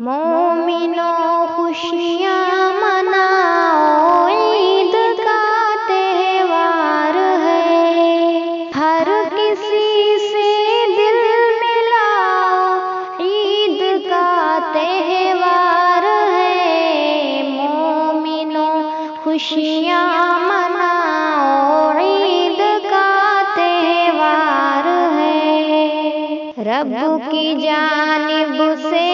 مومنوں خوشیاں مناؤ، عید کا تہوار ہے، ہر کسی سے دل ملاؤ، عید کا تہوار ہے، مومنوں خوشیاں مناؤ، عید کا تہوار ہے، رب کی جانب سے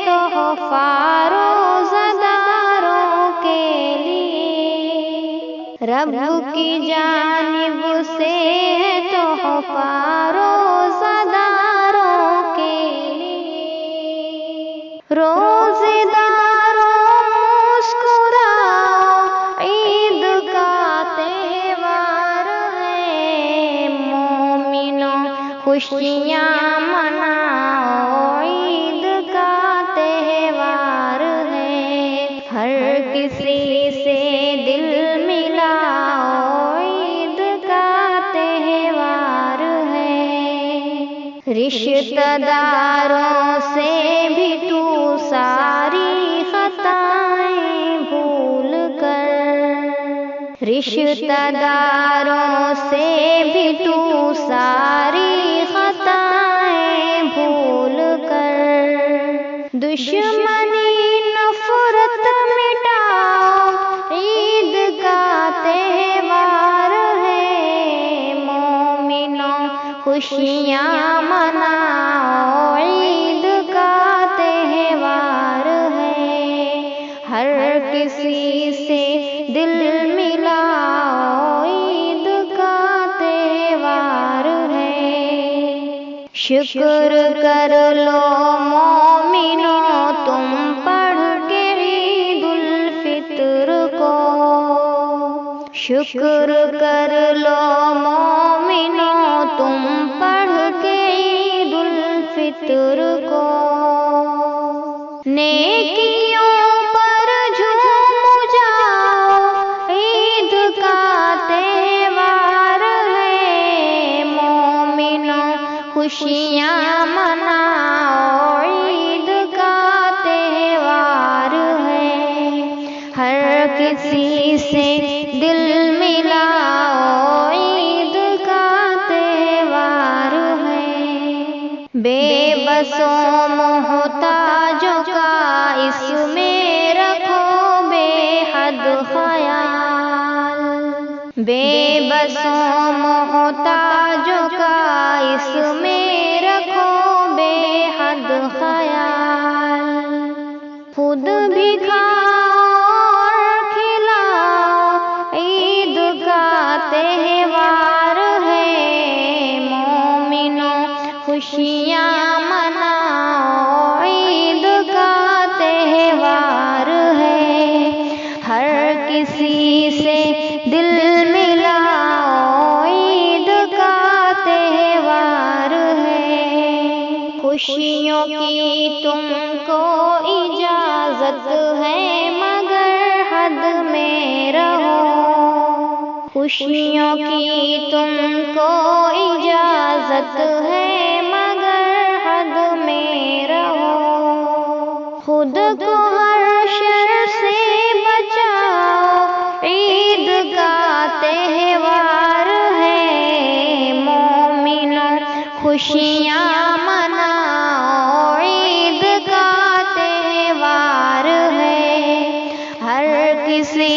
تحفہ روزہ داروں کے لیے، رب کی جانب سے تحفہ روزہ داروں کے لیے، روزہ داروں مسکراؤ، عید کا تہوار ہے، مومنوں خوشیاں مناؤ، عید کا تہوار ہے، ہر کسی سے دل ملاؤ، عید کا تہوار ہے، رشتہ داروں سے بھی تو ساری خطائیں بھول کر، رشتہ داروں سے بھی تو ساری خطائیں بھول کر، دشمنی نفرت مٹاؤ، عید کا تہوار ہے، مومنوں خوشیاں مناؤ، عید کا تہوار ہے، ہر کسی سے دل ملاؤ، عید کا تہوار ہے، شکر کر لو مومنوں تم پڑھ کے عید الفطر کو، شکر کر لو مومنوں تم پڑھ کے عید الفطر کو، نیکیوں پر جھوم جاؤ، عید کا تہوار ہے، مومنوں خوشیاں مناؤ، عید کا تہوار ہے، ہر کسی سے دل ملاؤ، عید کا تہوار ہے، بے بسوں محتاجوں کا اس میں رکھو بے حد خیال، بے بسوں محتاجوں کا اس میں رکھو بے حد خیال، خود بھی کھاؤ اور کھلاؤ، عید کا تہوار ہے، مومنوں خوشیاں مناؤ، عید کا تہوار ہے، ہر کسی سے دل ملاؤ، عید کا تہوار ہے، خوشیوں کی تم کو اجازت ہے مگر حد میں رہو، خوشیوں کی تم کو اجازت ہے مگر حد میں رہو، خود کو ہر شر سے بچاؤ، عید کا تہوار ہے، مومنوں خوشیاں مناؤ، عید کا تہوار ہے، ہر کسی